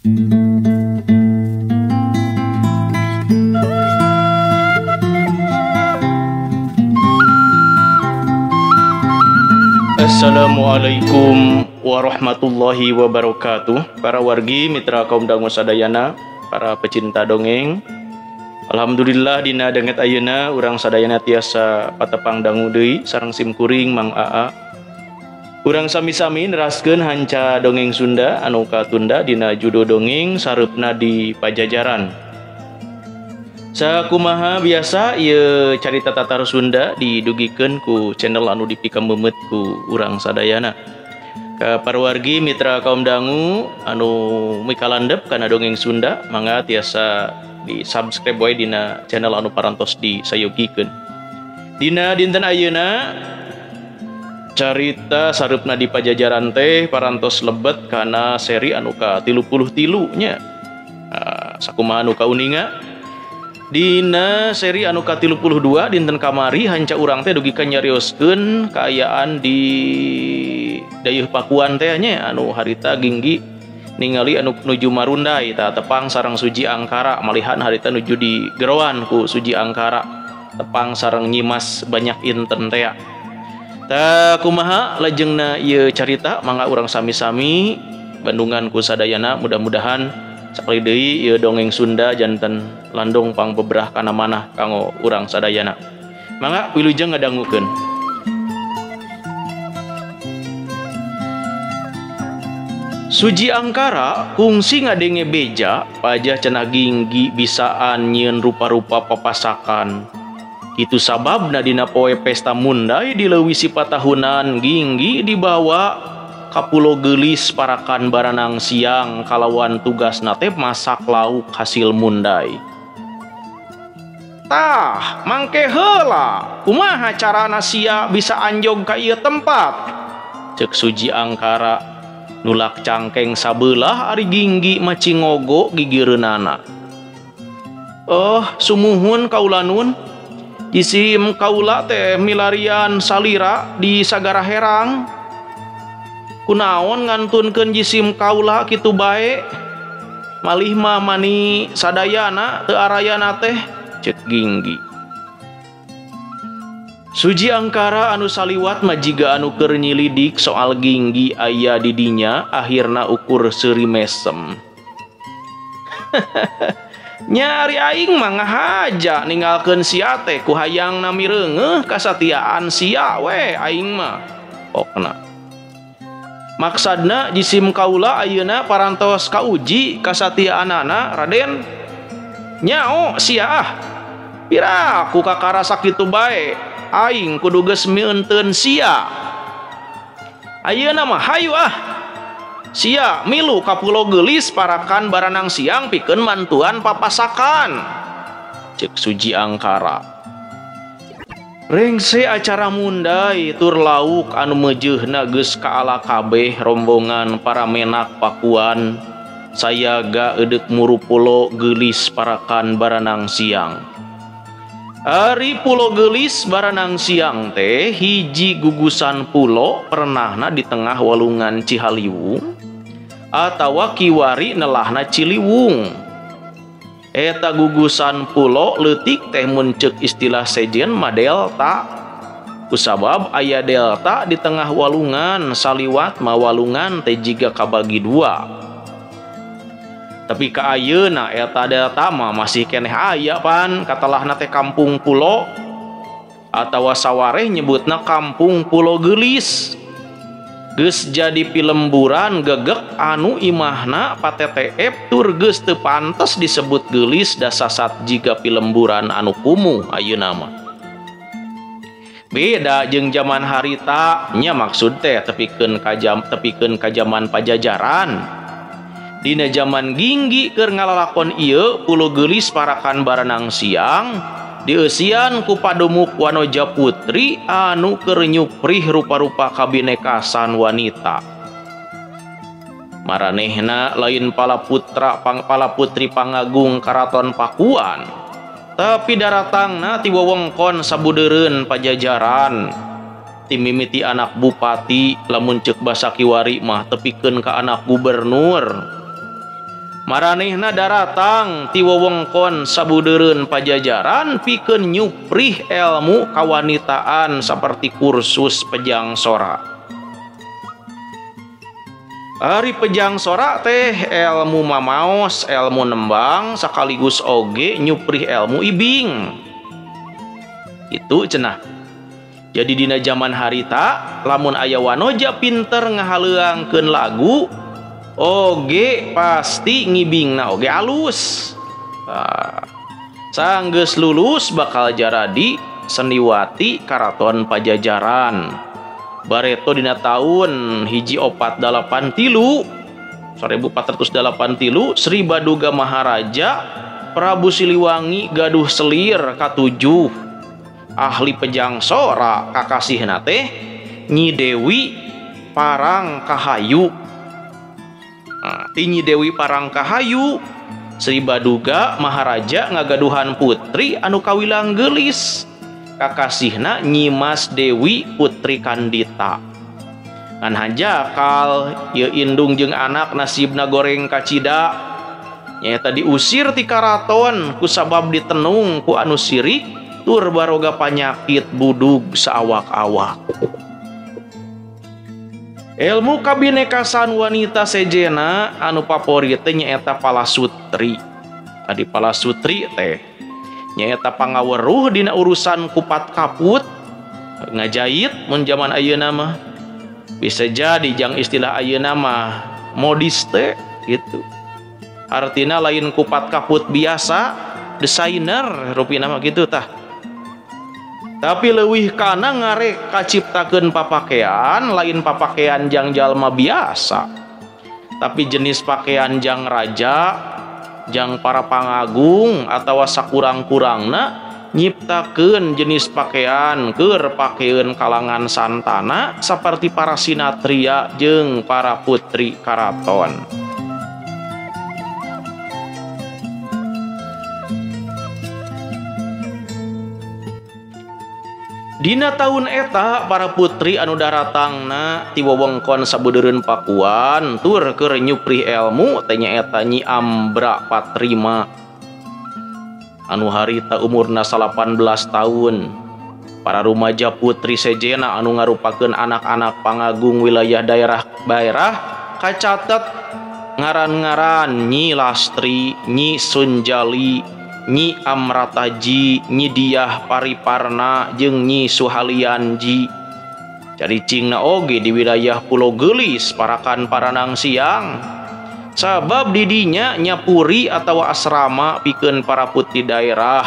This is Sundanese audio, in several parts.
Assalamualaikum warahmatullahi wabarakatuh. Para wargi mitra kaum dangu sadayana, para pecinta dongeng. Alhamdulillah dina denget ayeuna urang sadayana tiasa patepang dangu deui sareng simkuring Mang Aa. Urang sami-sami neraskeun hanca dongeng Sunda anu katunda dina judo dongeng sareupna di Pajajaran. Sakumaha biasa ieu carita tatar Sunda didugikeun ku channel anu dipikamemet ku urang sadayana. Ka parwargi mitra kaum dangu anu mikalandep kana dongeng Sunda mangga tiasa di subscribe wae dina channel anu parantos disayogikeun. Dina dinten ayeuna carita sareupna di Pajajaran teh parantos lebet kana seri anu ka 33 nya. Sakumaha anu kauninga dina seri anu ka-32 dinten kamari hanca urang teh dugikeun nyarioskeun kaayaan di dayeuh Pakuan teh nya anu harita ginggi ningali anu nuju Marundai tah tepang sareng Suji Angkara malihan harita nuju di Gerowan ku Suji Angkara tepang sareng nyimas banyak inten teh. Tah kumaha lajengna ieu carita mangga urang sami-sami bandungan ku sadayana mudah-mudahan sakali deui ieu dongeng Sunda janten landung pang beberah kana manah kanggo urang sadayana. Mangga wilujeng ngadangukeun. Suji Angkara kungsi ngadenge beja pajah cenah ginggi bisaan nyieun rupa-rupa papasakan. Itu sababna dina poe pesta Mundai dileuwisi patahunan ginggi dibawa ka Pulo Geulis parakan baranang siang kalawan tugas nate masak lauk hasil Mundai. Tah, mangke heula, kumaha carana sia bisa anjog ka ieu tempat? Ceuk Suji Angkara, nulak cangkeng sabelah ari ginggi macingogo gigireunana. Sumuhun kaula nun. Jisim kaula teh milarian salira di Sagara Herang. Kunaon ngantunkeun jisim kaula kitu bae? Malih mah mani sadayana teu arayana teh, ceuk ginggi. Suji Angkara anu saliwat majiga anu keur nyilidik soal ginggi aya di dinya akhirna ukur seuri mesem. Nyari aing mah ngahaja ninggalkeun sia teh ku hayangna mireungeuh kasatiaan sia we aing mah. Pokna maksadna jisim kaula ayeuna parantos kauji kasatiaanana Raden. Nyao sia pira ku kakarasa kitu bae aing kudu geus mieunteuan sia. Ayeuna mah hayu sia milu ka Pulo Geulis parakan baranang siang pikeun mantuan papasakan, ceuk Suji Angkara. Rengse acara Mundai tur lauk anu meujeuhna geus kaala kabeh rombongan para menak Pakuan sayaga eudeup muru Pulo Geulis parakan baranang siang. Ari Pulo Geulis baranang siang teh hiji gugusan pulo perenahna di tengah walungan Cihaliwung atawa kiwari nelahna Ciliwung. Eta gugusan pulo leutik teh mun ceuk istilah sejen mah delta. Kusabab aya delta di tengah walungan saliwat mah walungan teh jiga kabagi dua. Tapi ka ayeuna eta delta mah masih keneh aya pan katalahna teh kampung pulo atawa sawareh nyebutna kampung Pulo Geulis. Geus jadi pilemburan gegek anu imahna pateteep tur geus teu pantes disebut geulis da sasat jiga pilemburan anu kumuh ayeuna mah. Beda jeung zaman harita nya maksud teh tepikeun ka zaman Pajajaran. Dina zaman ginggi keur ngalalakon ieu Pulo Geulis parakan baranang siang dieusian ku padumuk wanoja putri anu keur nyuprih rupa-rupa kabinekasan wanita. Maranehna lain pala putri pangagung karaton Pakuan, tapi daratangna ti wewengkon sabudeureun Pajajaran. Ti mimiti anak bupati lamun ceuk basa kiwari mah tepikeun ka anak gubernur. Maranehna daratang ti wewengkon sabudeureun Pajajaran pikeun nyuprih ilmu kawanitaan saperti kursus pejang sora. Ari pejang sora teh ilmu mamaos, ilmu nembang sakaligus oge nyuprih ilmu ibing. Itu cenah. Jadi dina zaman harita lamun aya wanoja pinter ngahaleuangkeun lagu oge pasti ngibingna oge alus. Sanggeus lulus bakal jaradi sendiwati karaton Pajajaran. Bareto dina taun 1483 Sri Baduga Maharaja Prabu Siliwangi gaduh selir katujuh ahli pejang sora kakasihna teh Nyi Dewi Parangkahayu. Nyi Dewi Parangkahayu Sri Baduga Maharaja ngagaduhan putri anu kawilang geulis. Kakasihna Nyi Mas Dewi Putri Kandita. Ngan hanjakal ieu indung jeung anak nasibna goreng kacida. Nyaeta diusir ti karaton kusabab ditenung ku anu sirik tur baroga panyakit budug saawak-awak. Ilmu kabinekasan wanita sejena anu favorit teh nyaeta Palasutri. Adi Palasutri teh nyaeta pangaweruh dina urusan kupat kaput ngajait mun zaman ayeuna mah. Bisa jadi jang istilah ayeuna mah modiste gitu. Artina lain kupat kaput biasa, desainer rupina mah gitu tah. Tapi leuwih kana ngarek kaciptakeun papakean lain papakean jang jalma biasa. Tapi jenis pakaian jang raja, jang para pangagung atawa sakurang-kurangna nyiptakeun jenis pakaian keur pakeun kalangan santana saperti para sinatria jeung para putri karaton. Dina tahun eta para putri anu daratangna ti wewengkon sabudeureun Pakuan tur keur nyuprih ilmu teh nyaeta Nyi Ambra Patrima anu harita umurna 18 tahun. Para rumaja putri sejena anu ngarupakeun anak-anak pangagung wilayah daerah kacatet ngaran-ngaran Nyi Lastri, Nyi Sunjali, Nyi Amrataji, Nyi Diah Pariparna jeung Nyi Suhalianji. Caricingna oge di wilayah Pulau Geulis parakan paranang siang. Sabab didinya nyapuri atawa asrama pikeun para putri daerah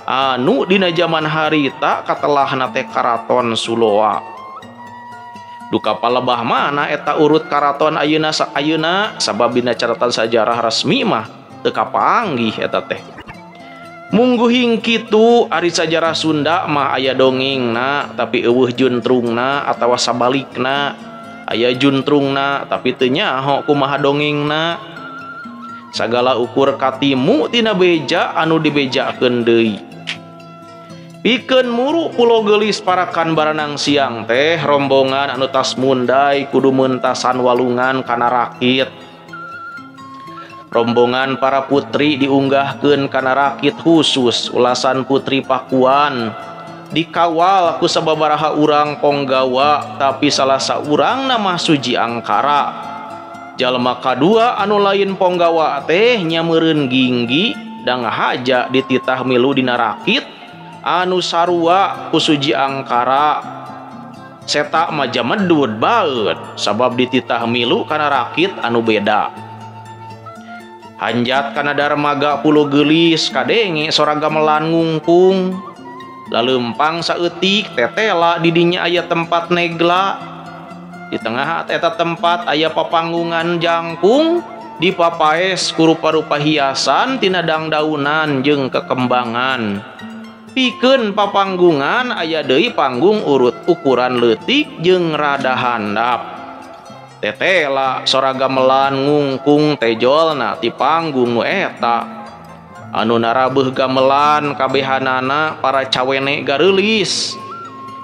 anu dina zaman harita katelahna teh karaton Suloa. Duka palebah mana eta urut karaton ayeuna sabab dina catatan sajarah resmi mah teu kapanggih eta teh. Mungguhing kitu ari sajarah Sunda mah aya dongengna tapi eueuh juntrungna atawa sabalikna aya juntrungna tapi teu nyaho kumaha dongengna. Sagala ukur katimu tina beja anu dibejakeun deui. Pikeun muru Pulau Geulis parakan baranang siang teh rombongan anu tas mundai kudu meuntasan walungan kana rakit. Rombongan para putri diunggahkeun kana rakit khusus ulasan putri Pakuan dikawal ku sababaraha urang ponggawa tapi salah saurang nama Suji Angkara. Jalma kadua anu lain ponggawa teh nyameureun ginggi da ngahaja dititah milu dina rakit anu sarua ku Suji Angkara. Seta mah jamedud baeut sabab dititah milu kana rakit anu beda. Hanjat kana darmaga Pulau Geulis kadenge sora gamelan ngungkung. Laleumpang saeutik tetela di dinya aya tempat negla. Di tengah eta tempat aya papanggungan jangkung dipapaes ku rupa-rupa hiasan tina dangdaunan jeung kekembangan. Pikeun papanggungan aya deui panggung urut ukuran leutik jeung rada handap. Tetela sora gamelan ngungkung tejolna ti panggung nu eta. Anu narabeuh gamelan kabehanana para cawene gareulis.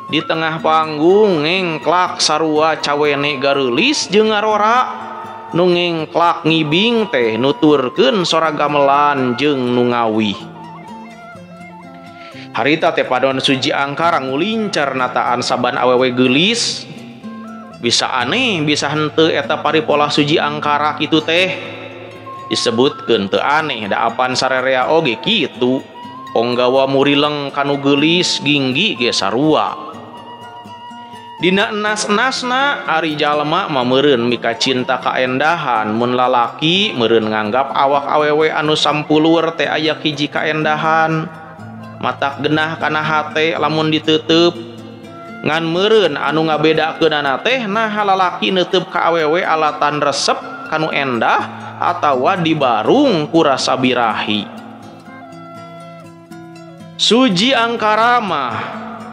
Di tengah panggung ngengklak sarua cawene gareulis jeung ngarora. nu ngengklak ngibing teh nuturkeun sora gamelan jeung nu ngawih. Harita teh padon Suji Angkara ngulincer nataan saban awewe geulis. Bisa aneh bisa henteu eta paripola Suji Angkara kitu teh. Disebutkeun teu aneh da apan sarerea oge kitu. Ponggawa murileng kanu geulis ginggi ge sarua. Dina enas-enasna ari jalma mah meureun mika cinta kaendahan, mun lalaki meureun nganggap awak awewe anu sampulur teh aya hiji kaendahan. Matak genah kana hate lamun diteuteub. Ngan meureun anu ngabedakeunana teh nah lalaki neuteub ka awewe alatan resep kanu endah atawa dibarung ku rasa birahi. Suji Angkara mah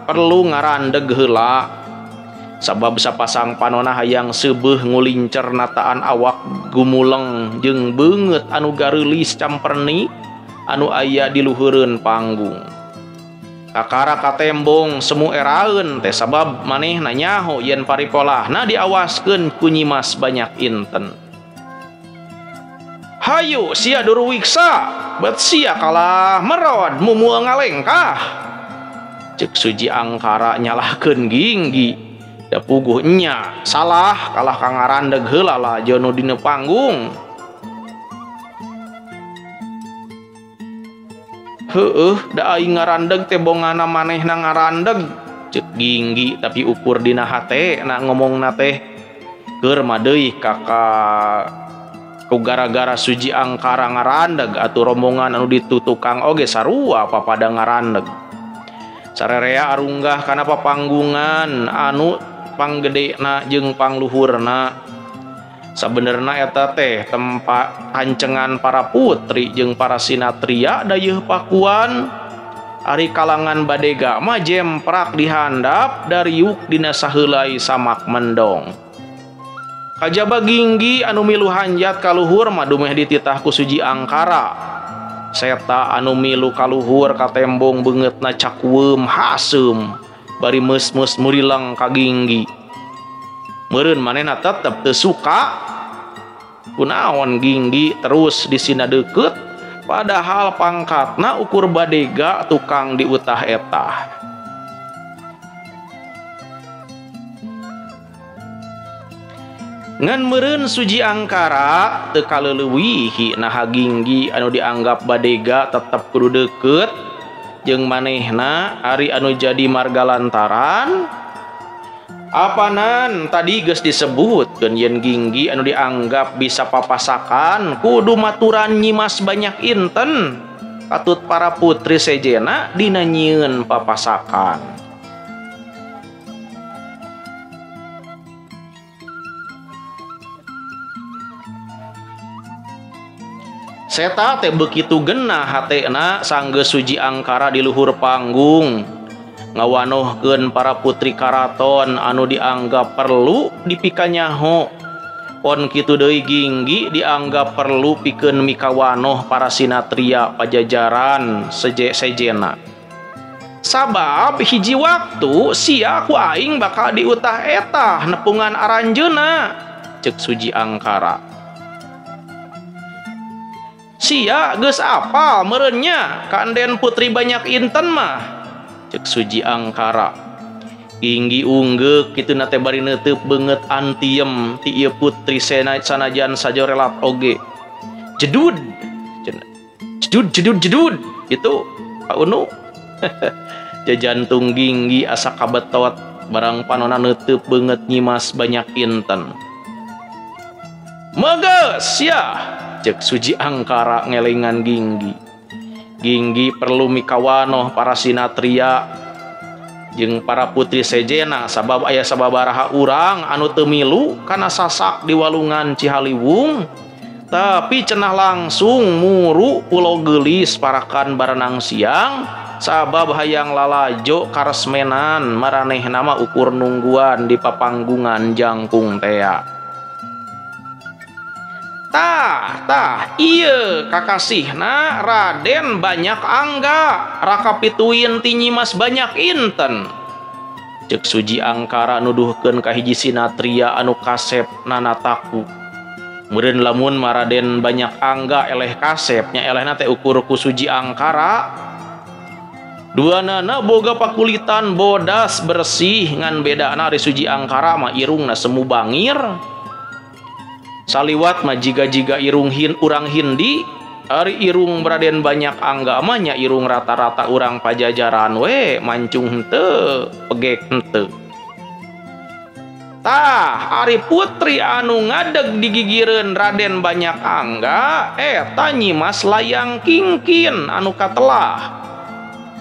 perlu ngarandeg heula. Sabab sapasang panona hayang seubeuh ngulincer nataan awak gumuleng jeung beungeut anu gareulis camperni anu aya di luhureun panggung. Kakara katembong semu eraeun teh sabab manehna nyaho yen paripolahna diawaskeun ku Nyimas Banyak Inten. Hayu sia Durwiksa, bet sia kalah merod mumual ngalengkah. Cek Suji Angkara nyalahkeun ginggi. Da puguh nya salah kalah kangarandeg heula lah jono dina panggung. Heueuh da aing ngarandeg teh bongana manehna ngarandeg cek ginggi tapi ukur dina hate na ngomongna teh keur mah deui kakak ku gara-gara Suji Angkara ngarandeg atuh rombongan anu ditutukang oge sarua papada ngarandeg. Sarerea arunggah kana papanggungan anu panggedena jeung pangluhurna. Sabenerna eta teh tempat hancengan para putri jeung para sinatria dayeuh pakuan. Ari kalangan badega mah jemprak dihandap dariuk dina saheulai samak mendong. Kajaba ginggi anu milu hanjat ka luhur mah dumeh dititah ku Suji Angkara. Seta anu milu ka luhur ka tembong beungeutna cakueum haseum. Bari meus-meus murileng ka ginggi. Meureun manehna tetep teu suka. Kunaon ginggi terus disina deukeut padahal pangkatna ukur badega tukang diutah-etah. Ngan meureun Suji Angkara teu kaleulewihi naha ginggi anu dianggap badega tetep kudu deukeut jeung manehna ari anu jadi marga lantaran. Apanan tadi geus disebutkeun yen ginggi anu dianggap bisa papasakan kudu maturan Nyimas Banyak Inten katut para putri sejena dina nyieun papasakan. Seta teh begitu genah hatena sanggeus Suji Angkara di luhur panggung ngawanohkeun para putri karaton anu dianggap perlu dipikanyaho. Pon kitu deui ginggi dianggap perlu pikeun mikawanoh para sinatria pajajaran sejena. Sabab hiji waktu sia ku aing bakal diutah-etah nepungan aranjeuna, cek Suji Angkara. Sia geus apal meureunnya kanden putri Banyak Inten mah, cek Suji Angkara. Ginggi unggek kitu nate bari neuteub beungeut antiem ti ieu putri sanajan sajorelat oge. Jedud gitu Pak Unu. Jajantung ginggi asa kabetot barang panona neuteub beungeut Nyimas Banyak Inten. Meges ya, cek Suji Angkara ngelingan ginggi. Ginggi perlu mikawanoh para sinatria jeung para putri sejena sabab aya sababaraha urang anu teu milu kana sasak di walungan Cihaliwung tapi cenah langsung muru pulau geulis parakan barenang siang sabab hayang lalajo karesmenan maranehna mah ukur nungguan di papanggungan jangkung tea. Tah ieu kakasihna Raden Banyak Angga rakapituin ti Nyimas Banyak Inten, cek Suji Angkara nuduhkeun ka hiji sinatria anu kasep nanataku. Meureun lamun Raden Banyak Angga eleh kasepnya elehna teh ukur ku Suji Angkara. Duanana boga pakulitan bodas bersih ngan bedana ari Suji Angkara mah irungna semu bangir. Saliwat mah jiga-jiga urang Hindi, ari irung Raden Banyak Angga mah nya irung rata-rata urang Pajajaran we mancung henteu, pegek henteu. Tah ari putri anu ngadeg digigireun Raden Banyak Angga eta Nyimas Layang Kingkin anu katelah.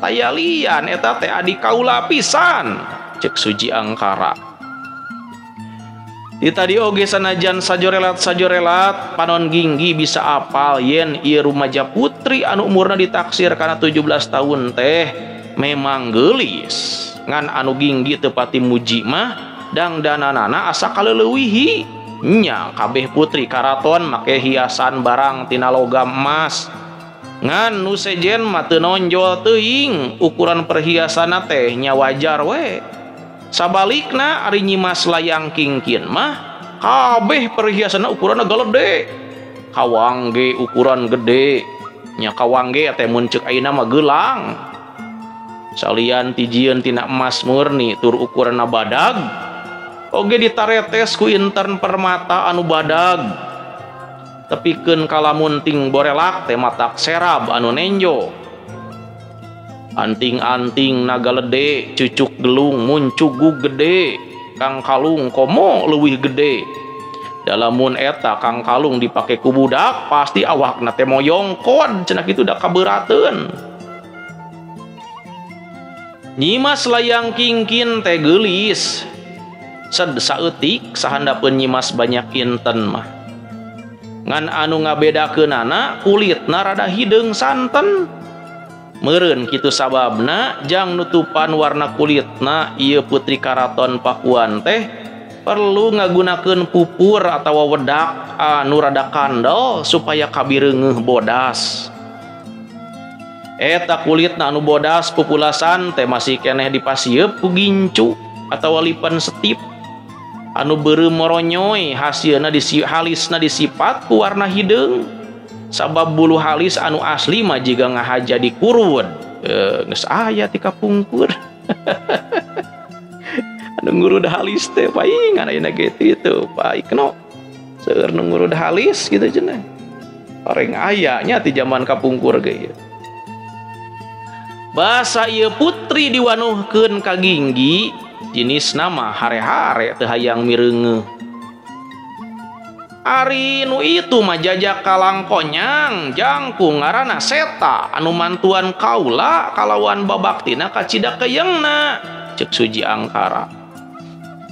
Taya lian eta teh adik kaula pisan, cek Suji Angkara. Di tadi oge sanajan sajorelat Panon Ginggi bisa apal yen ieu rumaja putri anu umurna ditaksir kana 17 tahun teh memang geulis. Ngan anu Ginggi teu pati muji mah dangdananana asa kaleulewihi nya kabeh putri karaton make hiasan barang tina logam emas ngan nu sejen mah teu nonjol teuing ukuran perhiasanna teh nya wajar we. Sabalikna ari Nyimas Layang Kingkin mah kabeh perhiasanna ukuranna galede, kawangge ukuran gede nya kawangge teh mun ceuk ayeuna mah geulang salian tijieun tina emas murni tur ukuranna badag oge ditaretes ku intern permata anu badag tepikeun kalamun ting borelak teh matak serab anu nenjo anting-anting naga lede cucuk gelung muncugu gede Kang Kalung komo leuwih gede dalamun eta Kang Kalung dipake ku budak pasti awakna teh moyongkon cenah kitu da kabeurateuan. Nyimas Layang Kingkin teh geulis saeutik sahandapeun Nyimas Banyak Inten mah ngan anu ngabedakeunana kulitna rada hideung santen. Meureun kitu sababna jang nutupan warna kulitna ieu putri karaton Pakuan teh perlu ngagunakeun pupur atawa wedak anu rada kandel supaya kabireungeuh bodas. Eta kulitna anu bodas pupulasan teh masih keneh dipasieup ku gincu atawa lipen setip anu beureum moronyoy hasilna halisna disipat ku warna hideung sabab bulu halis anu asli mah jiga ngahaja dikurud geus aya ti kapungkur anu ngurud halis teh paing aya ge kitu paikno seueur nu ngurud halis kitu cenah pareng aya nya ti zaman kapungkur ge. Basa ieu putri diwanuhkeun ka Ginggi jenis nama hare-hare teu hayang mireungeuh. Ari nu itu mah jajak kalangkonyang jangku ngaranna Seta anu mantuan kaula kalawan babaktina ka Cidak Keyeungna cek Suji Angkara.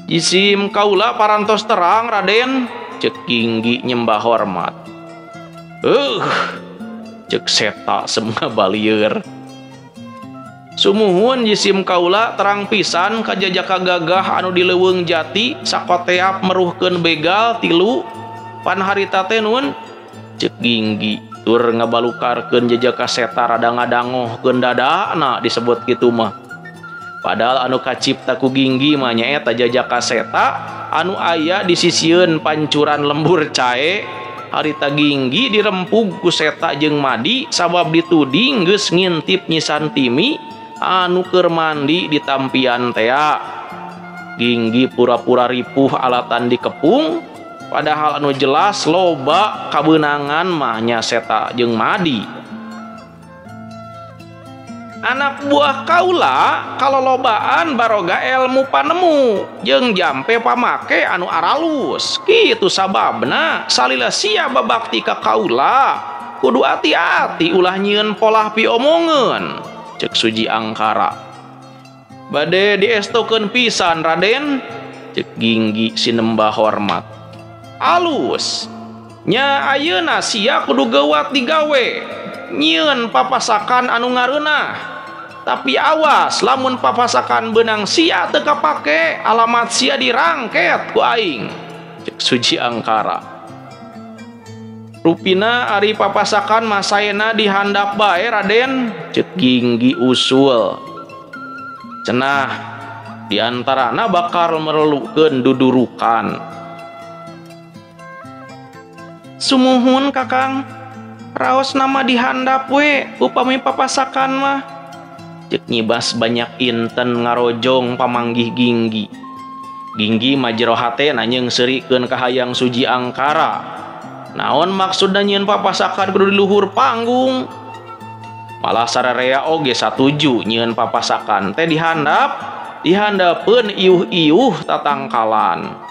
Jisim kaula parantos terang Raden cek Ginggi nyembah hormat. Cek Seta semua balieur. Sumuhun jisim kaula terang pisan ka jajaka gagah anu di Leuweung Jati sakoteap meruhkeun begal 3 pan harita teh nun cek Ginggi tur ngabalukarkeun jajaka Seta rada ngadangohkeun dadana disebut kitu mah. Padahal anu kacipta ku Ginggi mah nyaeta jajaka Seta anu aya di sisieun pancuran lembur cae. Harita Ginggi dirempug ku Seta jeung Madi sabab dituding geus ngintip Nyi Santimi anu keur mandi di tampian tea. Ginggi pura-pura ripuh alatan dikepung padahal anu jelas loba kabeunangan mah nya Seta jeung Madi. Anak buah kaula kalolobaan baroga elmu panemu jeung jampe pamake anu aralus kitu sababna salila sia babakti ka kaula kudu ati-ati ulah nyieun polah piomongeun cek Suji Angkara. Bade diestokeun pisan Raden cek Ginggi sinembah hormat. Alus nya ayeuna sia kudu geuwat digawe nyieun papasakan anu ngareunah. Tapi awas lamun papasakan benang sia teu kapake alamat sia dirangket ku aing cek Suji Angkara. Rupina ari papasakan masaena dihandap bae Raden cek Ginggi usul. Cenah diantarana bakal merlukeun dudurukan. Sumuhun kakang, raos nama dihandap we upami papasakan mah. Cek nyibas banyak inten ngarojong pamanggih Ginggi. Ginggi majero hate nanyeng serikeun ka hayang Suji Angkara. Naon maksudna nyieun papasakan kudu di luhur panggung. Malah sararea oge satuju nyieun papasakan teh dihandapeun iuh-iuh tatangkalan.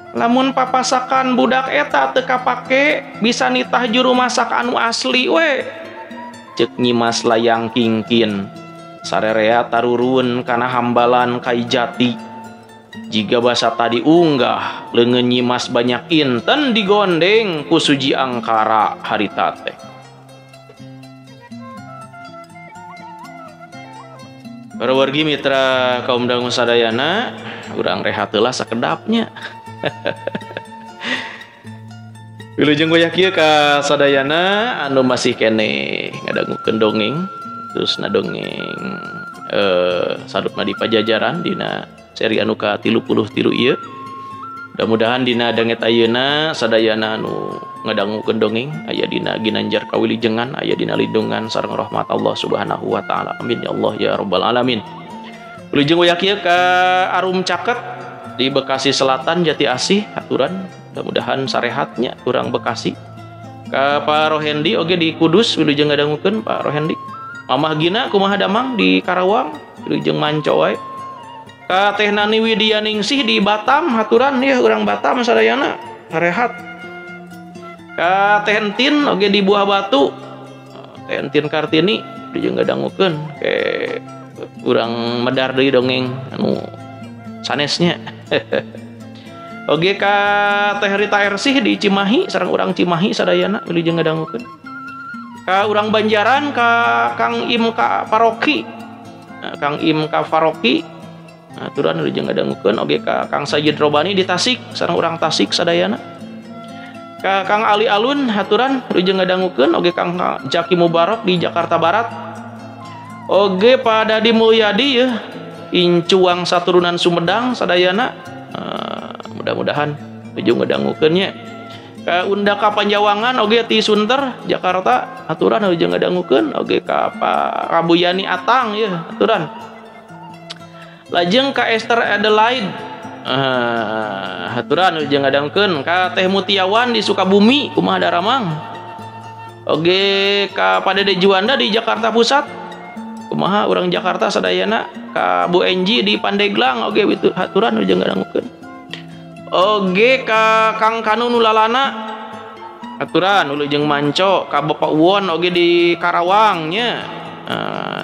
Lamun papasakan budak eta teu kapake bisa nitah juru masak anu asli we. Cek Nyimas Layang Kingkin. Sarerea tarurun kana hambalan Kai Jati. Jiga basa tadi unggah leungeun Nyimas banyak inten digondeng ku Suji Angkara harita teh. Para wargi mitra kaum dangu sadayana, urang rehat heula sakedapnya. Wilujeng goyak kieu ka sadayana anu masih kene ngadangukeun dongeng terus nadongeng Saduk Nadi Pajajaran dina seri anu ka 33 ieu. Mudah-mudahan dina danget ayeuna sadayana anu ngadangukeun dongeng aya dina ginanjar kawilujengan, aya dina lindungan sareng rahmat Allah Subhanahu wa taala. Amin ya Allah ya rabbal alamin. Wilujeng goyak kieu ka Arum Caket di Bekasi Selatan Jati Asih aturan. Mudah-mudahan sarehatnya urang Bekasi. Ka Pak Rohendi oge di Kudus wilujeng ngadangukeun Pak Rohendi. Mamah Gina kumaha damang di Karawang wilujeng manco wae. Ka Teh Nani Widyaningsih di Batam haturan ya urang Batam sadayana sarehat. Ka Teh Entin oge di Buah Batu. Teh Entin Kartini wilujeng ngadangukeun ke urang medar deui dongeng anu sanesnya. Oge ka Teh Rita Ersih di Cimahi sareng urang Cimahi sadayana wilujeng ngadangukeun. Ka urang Banjaran ka Kang Im ka Paroki. Kang Im ka Faroki aturan wilujeng ngadangukeun. Oge ka Kang Sajid Robani di Tasik sareng urang Tasik sadayana. Ka Kang Ali Alun aturan wilujeng ngadangukeun. Oge Kang Jaki Mubarak di Jakarta Barat. Oge Pak Dadi Mulyadi ya Incuang Saturunan Sumedang sadayana. Mudah-mudahan ujung ngadangukeunnya. Ka Undaka Panjawangan oge ti Sunter Jakarta aturan ujung ngadangukeun. Oge ka Pak Kabuyani Atang ya aturan. Lajeng ka Esther Adelaide aturan ujung ngadangukeun. Ka Teh Mutiawan di Sukabumi kumaha daramang. Oge ka Pak Dede Juanda di Jakarta Pusat kumaha urang Jakarta sadayana. Ka Bu Enji di Pandeglang oge aturan ujung ngadangukeun. Oge ka Kang Kanu Nulalana aturan wilujeng manco. Ka Bapak Won oge di Karawang nya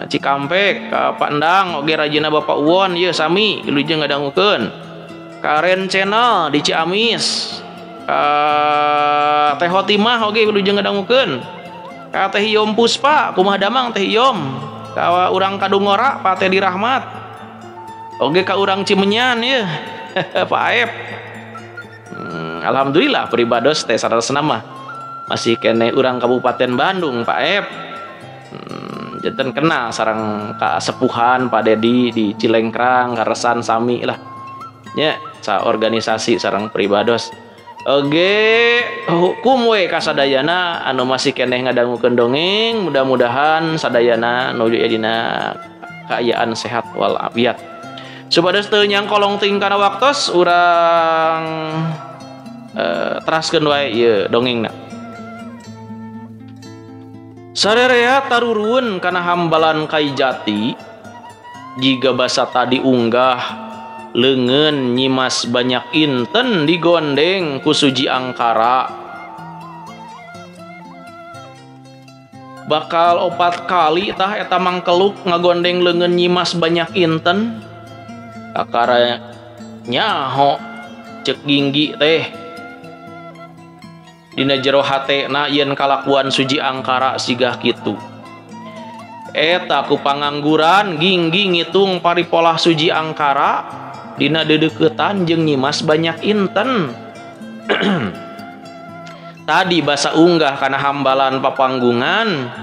Cikampek. Ka Pak Endang oge rajina Bapak Won ye sami wilujeng ngadangukeun. Ka Ren Channel di Ciamis. Ka Teh Hotimah oge wilujeng ngadangukeun. Ka Teh Yom Puspa kumaha damang Teh Yom. Ka urang Kadungora Pak Tedi Rahmat. Oge ka urang Cimenyan ye Pak Aep. Alhamdulillah peribados teh sarasna mah masih kene urang Kabupaten Bandung Pak Ep. Janten kenal sareng kasepuhan Pak Dedi di Cilengkrang karesan sami lah nya sa organisasi sareng peribados. Oge hukum we ka sadayana anu masih keneh ngadangukeun dongeng, mudah-mudahan sadayana nuju dina kaayaan sehat wal afiat. Supados teu nyangkolong ting kana waktos urang teraskeun wae ieu dongengna. Sarerea tarurun kana hambalan Kai Jati jiga basa tadi unggah leungeun Nyimas banyak inten digondeng ku Suji Angkara. Bakal 4 kali tah eta mangkeluk ngagondeng leungeun Nyimas banyak inten. Kakara nyaho cek Ginggi teh dina jero hatena yen kalakuan Suji Angkara sigah kitu. Eta ku pangangguran Ginggi ngitung paripolah Suji Angkara dina dedeuketan jeung Nyimas banyak inten. Tadi basa unggah kana hambalan papanggungan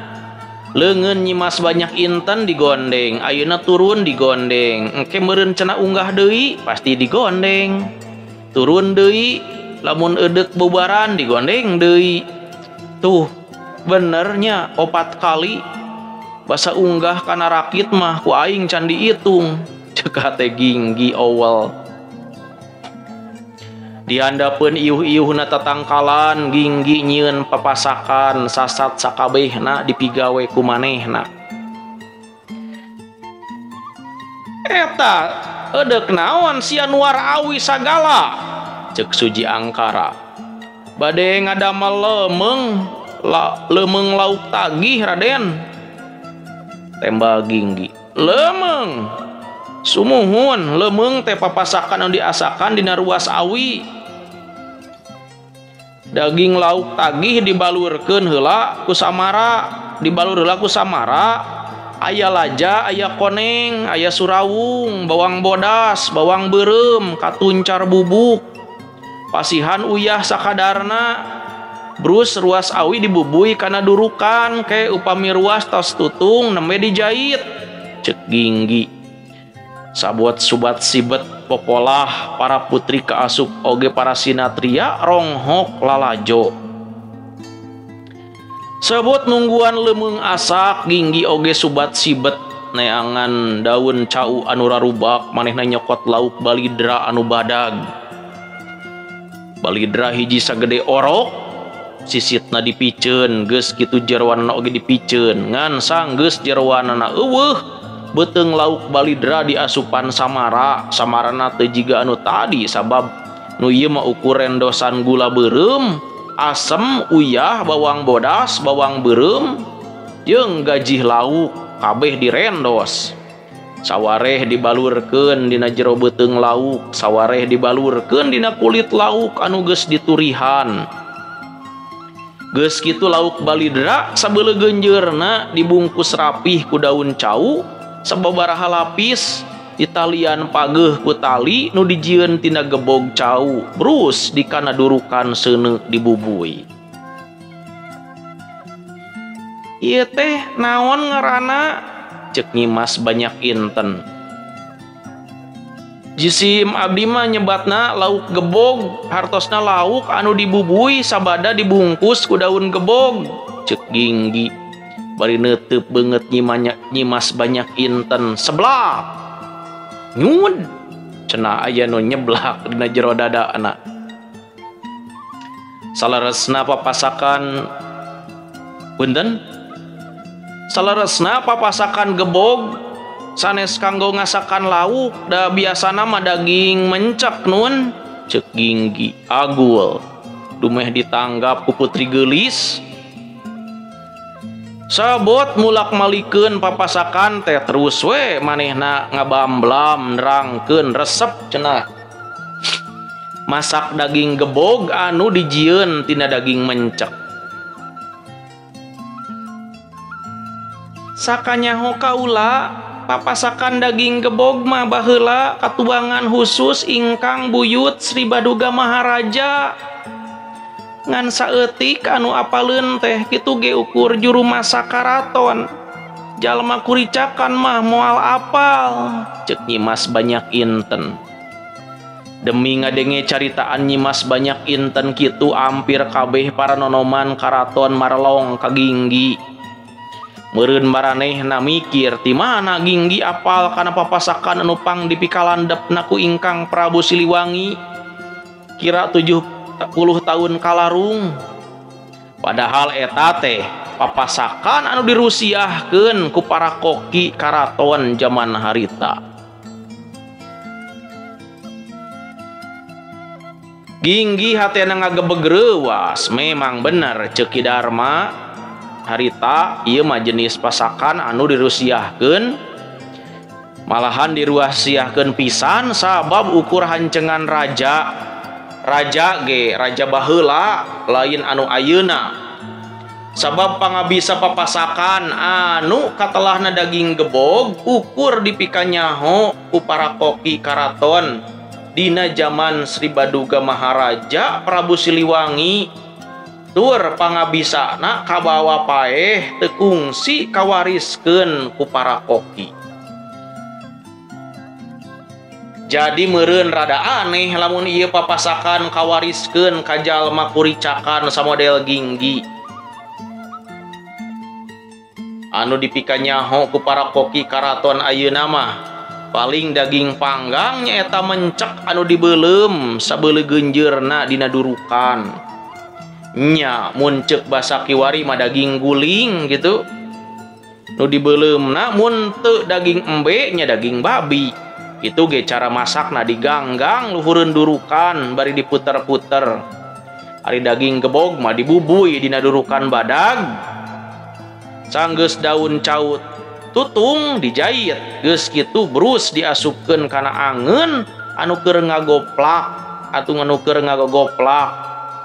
leungeun Nyimas banyak inten digondeng, ayeuna turun digondeng. Engke meureun cenah unggah deui pasti digondeng. Turun deui lamun edek bubaran digondeng deui. Tuh benernya 4 kali basa unggah kana rakit mah ku aing can diitung ceuk teh Ginggi awal. Dihandapeun iuh-iuhna tatangkalan Ginggi nyieun papasakan sasat sakabehna dipigawe ku manehna. Eta edek naon si Anwar awi sagala ceuk Suji Angkara. Bade ngadamel lemeng lauk tagih Raden. Tembal Ginggi, lemeng sumuhun lemeng teh papasakan anu diasakan dina ruas awi. Daging lauk tagih dibalurkeun heula ku samara, dibalur heula ku samara. Aya laja, aya koneng, aya surawung, bawang bodas, bawang beureum, katuncar bubuk, pasihan uyah sakadarna. Brus ruas awi dibubui kana durukan ke upami ruas tos tutung nembe dijahit ceuk Ginggi. Sabot subat sibet popolah para putri kaasup oge para sinatria ronghok lalajo. Sebut nungguan lemeng asak Ginggi oge subat sibet neangan daun cau anu rarubak manehna nyokot lauk balidra anu badag. Balidra hiji sagede orok, sisitna dipiceun geus kitu jeroanna oge dipiceun ngan sanggeus jeroanna eueuh beuteung lauk balidra diasupan samarana teu jiga anu tadi sabab nu ieu mah ukur rendosan gula beureum, asem, uyah, bawang bodas, bawang beureum jeung gajih lauk kabeh direndos. Sawareh dibalurkeun dina jero beuteung lauk, sawareh dibalurkeun dina kulit lauk anu geus diturihan. Geus kitu lauk balidra sabeuleu genjeurna dibungkus rapih ku daun cau sababaraha lapis ditalian pageuh ku tali nu dijieun tina gebog cau brus dikana durukan seuneu dibubui. Ieu teh naon ngaranna ceuk Nyimas Banyak Inten. Jisim abdi mah nyebatna lauk gebog, hartosna lauk anu dibubui sabada dibungkus ku daun gebog ceuk Ginggi. Bari neuteub beungeut Nyimas Banyak Inten seblak nyud cenah aya nu nyeblak dina jero dadana. Salaresna papasakan punten salaresna papasakan gebog sanes kanggo ngasakan lauk da biasana mah daging mencek nun ceuk Ginggi. Agul dumeh ditanggap ku putri geulis. Sabot mulak malikeun papasakan teh terus we manehna ngabamblam nerangkeun resep cenah. Masak daging gebog anu dijieun tina daging mencek. Sakanyaho kaula papasakan daging gebog mah baheula katubangan khusus ingkang buyut Sri Baduga Maharaja. Ngan saeutik anu apaleun teh kitu ge ukur juru masak karaton. Jalma kuricakan mah moal apal ceuk Nyimas Banyak Inten. Demi ngadenge caritaan Nyimas Banyak Inten kitu ampir kabeh para nonoman karaton marelong ka Ginggi. Meureun maranehna mikir ti mana Ginggi apal kana papasakan anu pang dipikalandepna ku ingkang Prabu Siliwangi kira 70 tahun kalarung. Padahal eta teh papasakan anu dirusiahkeun ku para koki karaton zaman harita. Ginggi hatena ngagebeg reuwas, memang bener ceuk Ki Darma harita ieu mah jenis pasakan anu dirusiahkeun, malahan dirusiahkeun pisan sabab ukur hancengan raja ge raja baheula lain anu ayeuna. Sabab pangabisa papasakan anu katelahna daging gebog ukur dipikanyaho ku para koki karaton dina zaman Sri Baduga Maharaja Prabu Siliwangi. Tur pangabisana kabawa paeh teu kungsi kawariskeun ku para koki. Jadi meureun rada aneh lamun ieu papasakan kawariskeun ka jalma kuricakan samodel Ginggi. Anu dipika nyaho ku para koki karaton ayeuna mah paling daging panggang nyaeta mencek anu dibeulem sabeuleu geunjeurna dina durukan. Nya mun ceuk basa kiwari mah daging guling gitu. Nu dibeuleummna mun teu daging embe nya daging babi. Itu ge cara masakna diganggang luhureun durukan bari diputer-puter. Ari daging gebog mah dibubuy dina durukan badag. Sanggeus daun caut tutung dijait, geus kitu brus diasupkeun kana angeun anu keur ngagoplak atuh anu keur ngagogoplak.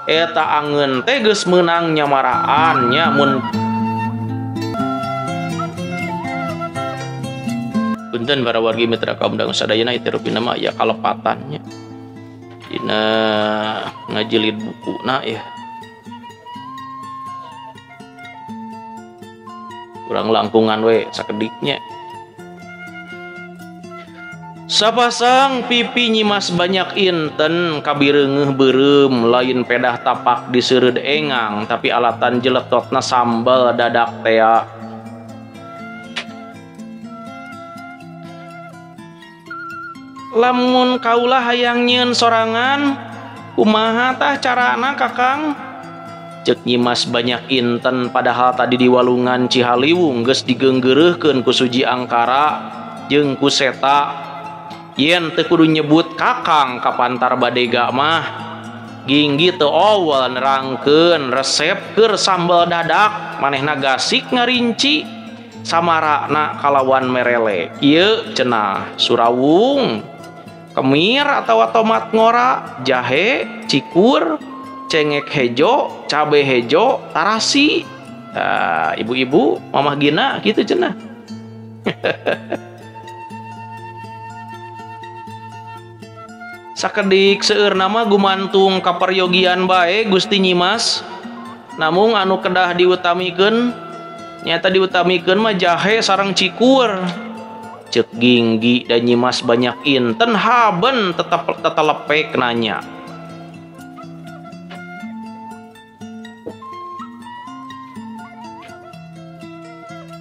Eta angeun teh geus meunang nyamaraan nya mun punten para wargi mitra kaum dangu sadayana ieu rupina mah aya kalepatannya dina ngajilid bukuna ya. Kurang langkungan we sakediknya. Sapasang pipi nyimas banyak inten kabireungeuh beureum lain pedah tapak diseureud engang tapi alatan jeletotna sambal dadak tea. Lamun kaulah hayang nyieun sorangan kumaha tah carana Kakang? Cek nyimas banyak inten padahal tadi di walungan Cihaliwung geus digeunggeureurkeun ku Suji Angkara jeung ku Seta. Yen teu kudu nyebut Kakang ka pantar badega mah Ginggi teu owel nerangkeun resep keur sambal dadak manehna gasik ngarinci samarakna kalawan merele. Ieu cenah surawung, kemir atau tomat ngora, jahe, cikur, cengek hejo, cabe hejo, tarasi. Ibu-ibu, mamah Gina gitu cenah. Sakedik seueur nama gumantung kaperyogian bae Gusti Nyimas. Namun anu kedah diutamikeun nyata diutamikeun mah jahe sareng cikur. Cek Ginggi dan Nyimas banyak inten haben tetap tetelepek nanya.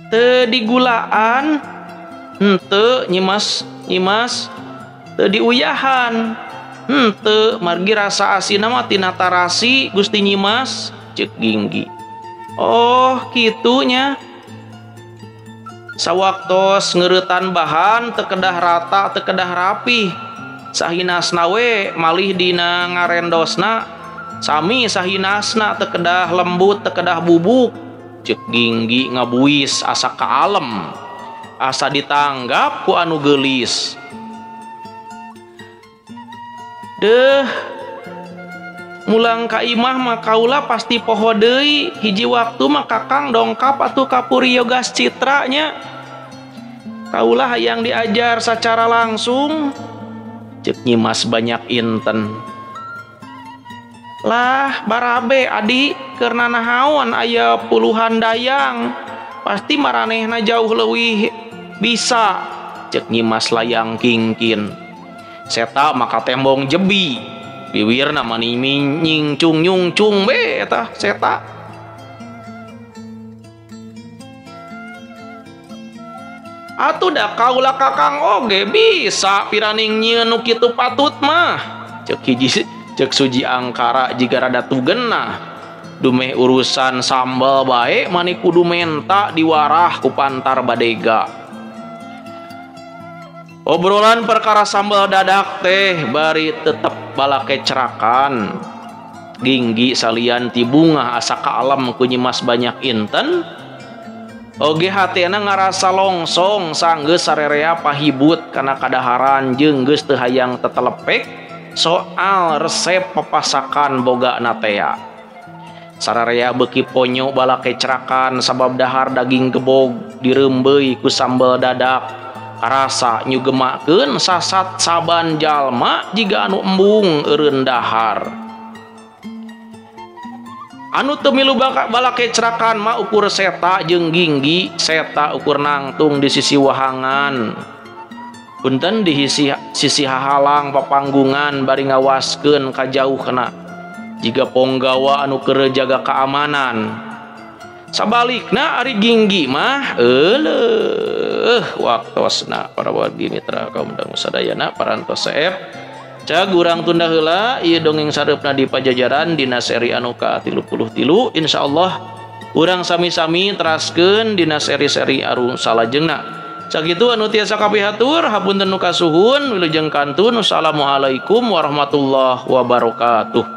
Teu digulaan henteu Nyimas teu diuyahan henteu margi rasa asinna mah tina tarasi Gusti Nyimas. Cek Ginggi. Oh kitunya. Sawaktos ngeuretan bahan teu kedah rata teu kedah rapih sahinasna we malih dina ngarendosna sami sahinasna teu kedah lembut teu kedah bubuk. Cek Ginggi ngabuis asa kaalem asa ditanggap ku anu geulis. Deuh mulang ka imah mah kaula pasti poho deui hiji waktu mah Kakang dongkap atuh ka Puri Yogas Citra nya. Kaula hayang diajar secara langsung. Cek Nyimas banyak inten. Lah barabe adi keurna nahaon aya puluhan dayang pasti maranehna jauh leuwih bisa. Cek Nyimas layang kingkin. Seta maka tembong jebi biwirna mani nyingcung nyungcung be eta seta. Atuh da kaula Kakang oge bisa piraning nyieun nu kitu patut mah. Cek Suji Angkara jiga rada tugenna dumeh urusan sambal bae mani kudu menta diwarah ku pantar badega. Obrolan perkara sambal dadak teh bari tetep balake cerakan. Ginggi salian ti bunga asa kaalem ku Nyimas banyak inten. Oge hatena ngarasa longsong sanggeus sarerea pahibut kana kadaharan jeung geus teu hayang tetelepek soal resep papasakan boga natea. Sararea beuki ponyo balake cerakan sabab dahar daging gebog direumbeui ku sambal dadak. Karasa nyugemakeun sasat saban jalma jiga anu embung eureun dahar. Anu teu milu balake cerakan mah ukur Seta jeung Ginggi. Seta ukur nangtung di sisi wahangan. punten di sisi hahalang papanggungan bari ngawaskeun kajauhna jiga ponggawa anu keur jaga keamanan. Sabalikna ari ginggi mah waktosna para wargi mitra kaum dangu sadayana parantos saeb cag urang tunda heula ieu dongeng sareupna di Pajajaran dina seri anu ka-33 insyaallah urang sami-sami teraskeun dina seri-seri anu salajengna. Sakitu anu tiasa kapihatur hapunten nu kasuhun wilujeng kantun. Assalamualaikum warahmatullahi wabarakatuh.